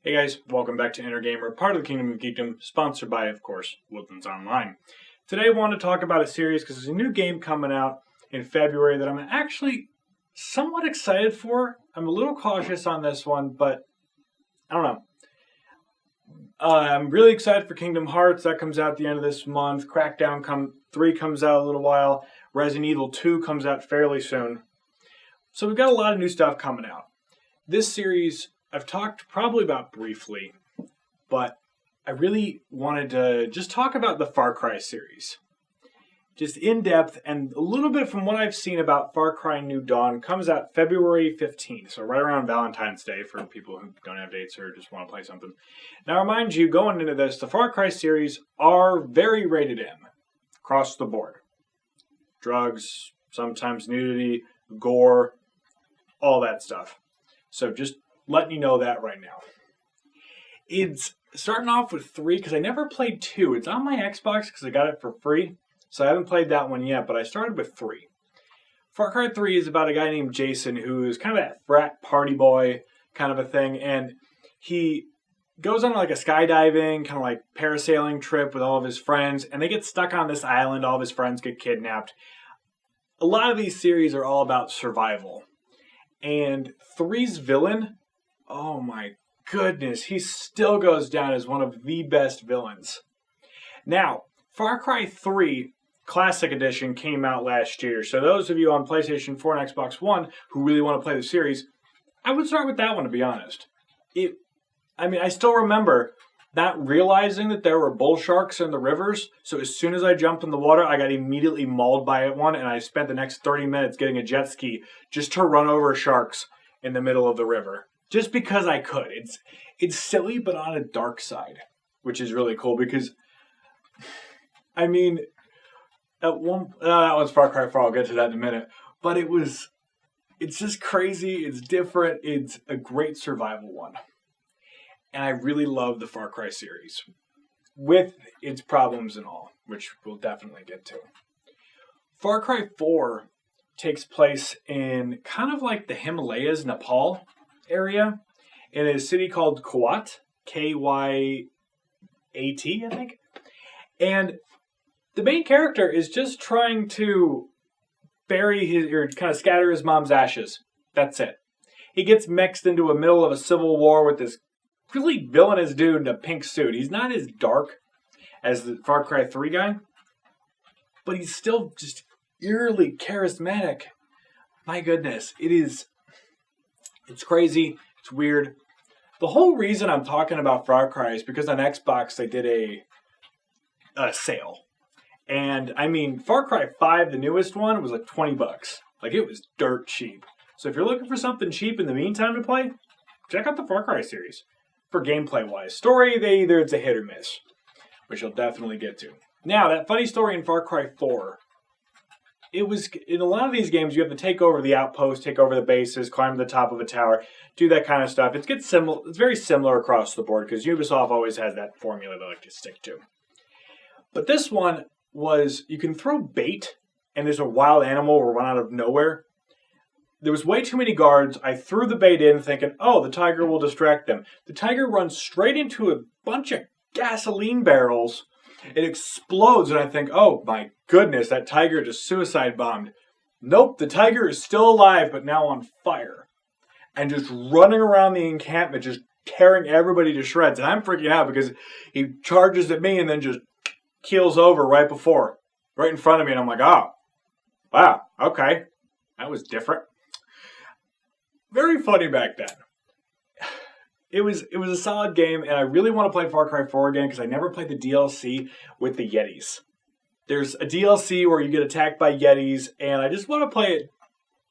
Hey guys, welcome back to Inner Gamer, part of the Kingdom of Geekdom, sponsored by, of course, Woodlands Online. Today I want to talk about a series because there's a new game coming out in February that I'm actually somewhat excited for. I'm a little cautious on this one, but I don't know. I'm really excited for Kingdom Hearts. That comes out at the end of this month. Crackdown 3 comes out a little while. Resident Evil 2 comes out fairly soon. So we've got a lot of new stuff coming out. This series I've talked probably about briefly, but I really wanted to just talk about the Far Cry series. Just in depth and a little bit from what I've seen about Far Cry New Dawn. Comes out February 15th, so right around Valentine's Day for people who don't have dates or just want to play something. Now, remind you, going into this, the Far Cry series are very rated M across the board. Drugs, sometimes nudity, gore, all that stuff. So just letting you know that right now. It's starting off with 3 because I never played 2. It's on my Xbox because I got it for free. So I haven't played that one yet, but I started with 3. Far Cry 3 is about a guy named Jason who is kind of that frat party boy kind of a thing. And he goes on like a skydiving, kind of like parasailing trip with all of his friends. And they get stuck on this island. All of his friends get kidnapped. A lot of these series are all about survival. And 3's villain, oh my goodness, he still goes down as one of the best villains. Now, Far Cry 3 Classic Edition came out last year, so those of you on PlayStation 4 and Xbox One who really want to play the series, I would start with that one, to be honest. I still remember not realizing that there were bull sharks in the rivers, so as soon as I jumped in the water, I got immediately mauled by one, and I spent the next 30 minutes getting a jet ski just to run over sharks in the middle of the river. Just because I could. It's silly, but on a dark side, which is really cool because, that one's Far Cry 4, I'll get to that in a minute, but it's just crazy, it's different, it's a great survival one. And I really love the Far Cry series, with its problems and all, which we'll definitely get to. Far Cry 4 takes place in kind of like the Himalayas, Nepal area, in a city called Kuwait, Kyat, I think. And the main character is just trying to kind of scatter his mom's ashes. That's it. He gets mixed into the middle of a civil war with this really villainous dude in a pink suit. He's not as dark as the Far Cry 3 guy, but he's still just eerily charismatic. My goodness, it's crazy, it's weird. The whole reason I'm talking about Far Cry is because on Xbox they did a sale. And Far Cry 5, the newest one, was like $20. Like, it was dirt cheap. So if you're looking for something cheap in the meantime to play, check out the Far Cry series. For gameplay-wise. Story, it's a hit or miss, which you'll definitely get to. Now, that funny story in Far Cry 4, in a lot of these games, you have to take over the outpost, take over the bases, climb to the top of a tower, do that kind of stuff. It's very similar across the board, because Ubisoft always has that formula they like to stick to. But this one was, you can throw bait, and there's a wild animal will run out of nowhere. There was way too many guards. I threw the bait in thinking, oh, the tiger will distract them. The tiger runs straight into a bunch of gasoline barrels. It explodes, and I think, oh my goodness, that tiger just suicide bombed. Nope, the tiger is still alive, but now on fire. And just running around the encampment, just tearing everybody to shreds. And I'm freaking out because he charges at me and then just keels over right in front of me. And I'm like, oh, wow, okay, that was different. Very funny back then. It was a solid game, and I really want to play Far Cry 4 again because I never played the DLC with the Yetis. There's a DLC where you get attacked by Yetis, and I just want to play it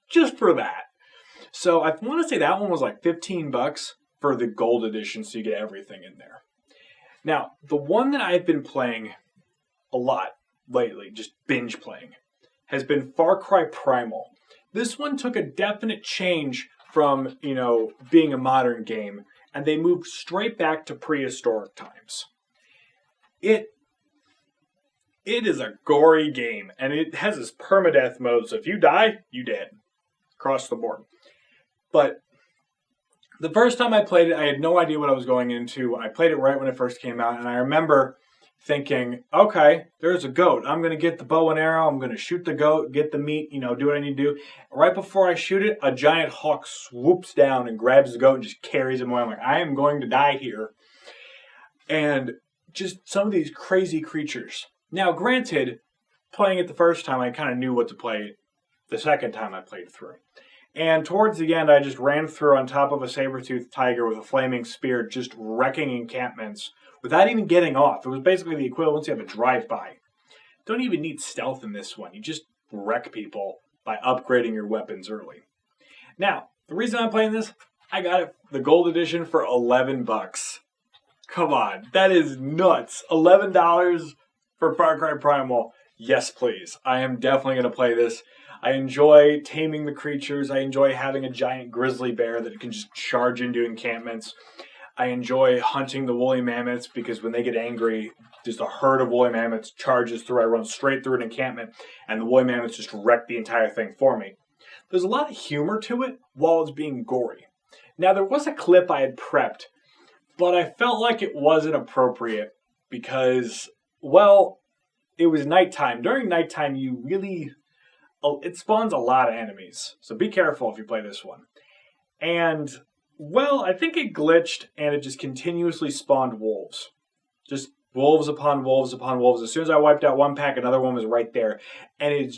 just for that. So I want to say that one was like $15 for the gold edition, so you get everything in there. Now, the one that I've been playing a lot lately, just binge playing, has been Far Cry Primal. This one took a definite change from, being a modern game, and they moved straight back to prehistoric times. It is a gory game, and it has this permadeath mode, so if you die, you dead. Across the board. But The first time I played it, I had no idea what I was going into. I played it right when it first came out, and I remember thinking, okay, there's a goat. I'm going to get the bow and arrow. I'm going to shoot the goat, get the meat, do what I need to do. Right before I shoot it, a giant hawk swoops down and grabs the goat and just carries him away. I'm like, I am going to die here. And just some of these crazy creatures. Now, granted, playing it the first time, I kind of knew what to play the second time I played through. And towards the end, I just ran through on top of a saber-toothed tiger with a flaming spear, just wrecking encampments without even getting off. It was basically the equivalency of a drive-by. Don't even need stealth in this one. You just wreck people by upgrading your weapons early. Now, the reason I'm playing this, I got it the gold edition for $11. Come on, that is nuts. $11 for Far Cry Primal. Yes, please. I am definitely going to play this. I enjoy taming the creatures. I enjoy having a giant grizzly bear that can just charge into encampments. I enjoy hunting the woolly mammoths because when they get angry, just a herd of woolly mammoths charges through. I run straight through an encampment, and the woolly mammoths just wreck the entire thing for me. There's a lot of humor to it while it's being gory. Now, there was a clip I had prepped, but I felt like it wasn't appropriate because, well, it was nighttime. During nighttime, it spawns a lot of enemies. So be careful if you play this one. And, well, I think it glitched and it just continuously spawned wolves. Just wolves upon wolves upon wolves. As soon as I wiped out one pack, another one was right there. And it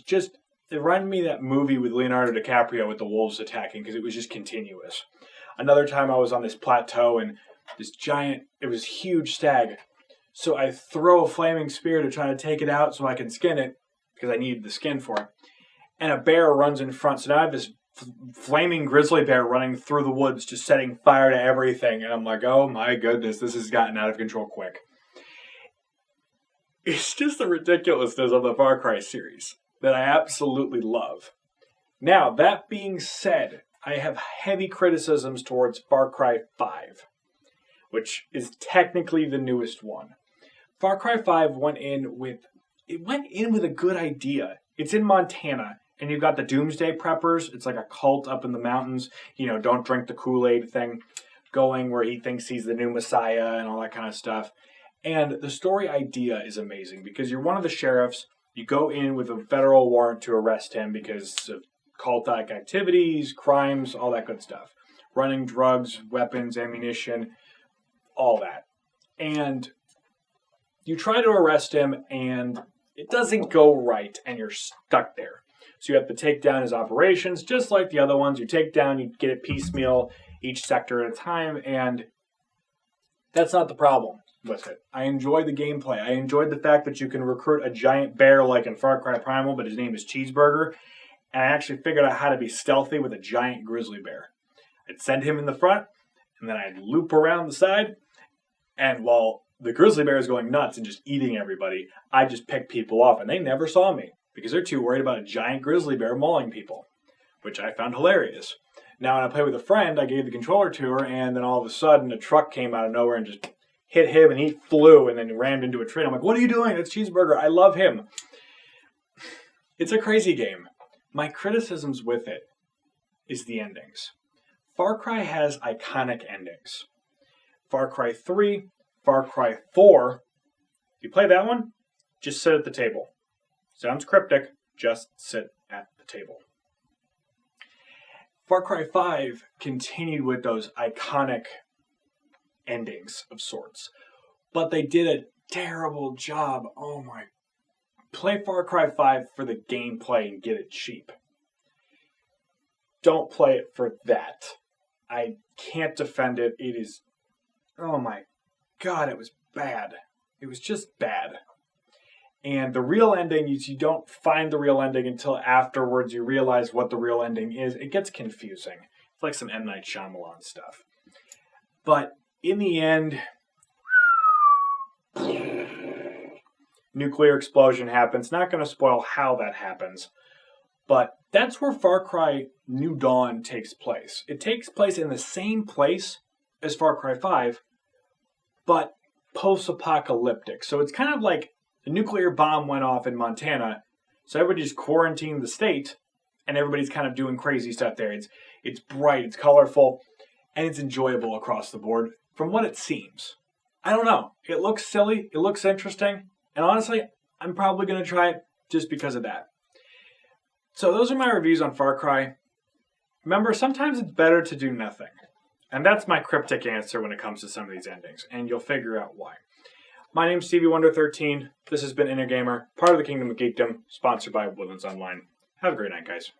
reminded me of that movie with Leonardo DiCaprio with the wolves attacking because it was just continuous. Another time I was on this plateau and it was a huge stag. So I throw a flaming spear to try to take it out so I can skin it because I needed the skin for it. And a bear runs in front. So now I have this flaming grizzly bear running through the woods, just setting fire to everything. And I'm like, oh my goodness, this has gotten out of control quick. It's just the ridiculousness of the Far Cry series that I absolutely love. Now, that being said, I have heavy criticisms towards Far Cry 5, which is technically the newest one. Far Cry 5 went in with a good idea. It's in Montana. And you've got the Doomsday Preppers. It's like a cult up in the mountains. Don't drink the Kool-Aid thing going where he thinks he's the new Messiah and all that kind of stuff. And the story idea is amazing because you're one of the sheriffs. You go in with a federal warrant to arrest him because of cult-like activities, crimes, all that good stuff. Running drugs, weapons, ammunition, all that. And you try to arrest him and it doesn't go right and you're stuck there. So you have to take down his operations, just like the other ones. You take down, you get it piecemeal, each sector at a time, and that's not the problem with it. I enjoyed the gameplay. I enjoyed the fact that you can recruit a giant bear like in Far Cry Primal, but his name is Cheeseburger, and I actually figured out how to be stealthy with a giant grizzly bear. I'd send him in the front, and then I'd loop around the side, and while the grizzly bear is going nuts and just eating everybody, I just pick people off, and they never saw me. Because they're too worried about a giant grizzly bear mauling people, which I found hilarious. Now, when I played with a friend, I gave the controller to her, and then all of a sudden, a truck came out of nowhere and just hit him, and he flew and then rammed into a tree. I'm like, what are you doing? It's Cheeseburger. I love him. It's a crazy game. My criticisms with it is the endings. Far Cry has iconic endings. Far Cry 3, Far Cry 4. If you play that one, just sit at the table. Sounds cryptic, just sit at the table. Far Cry 5 continued with those iconic endings of sorts, but they did a terrible job. Oh my. Play Far Cry 5 for the gameplay and get it cheap. Don't play it for that. I can't defend it. It is, oh my God, it was bad. It was just bad. And the real ending is you don't find the real ending until afterwards you realize what the real ending is. It gets confusing. It's like some M. Night Shyamalan stuff. But in the end, nuclear explosion happens. Not going to spoil how that happens. But that's where Far Cry New Dawn takes place. It takes place in the same place as Far Cry 5, but post-apocalyptic. So it's kind of like the nuclear bomb went off in Montana, so everybody just quarantined the state, and everybody's kind of doing crazy stuff there. It's bright, it's colorful, and it's enjoyable across the board from what it seems. I don't know. It looks silly, it looks interesting, and honestly, I'm probably going to try it just because of that. So those are my reviews on Far Cry. Remember, sometimes it's better to do nothing. And that's my cryptic answer when it comes to some of these endings, and you'll figure out why. My name's Stevie Wonder 13. This has been Inner Gamer, part of the Kingdom of Geekdom, sponsored by Woodlands Online. Have a great night, guys.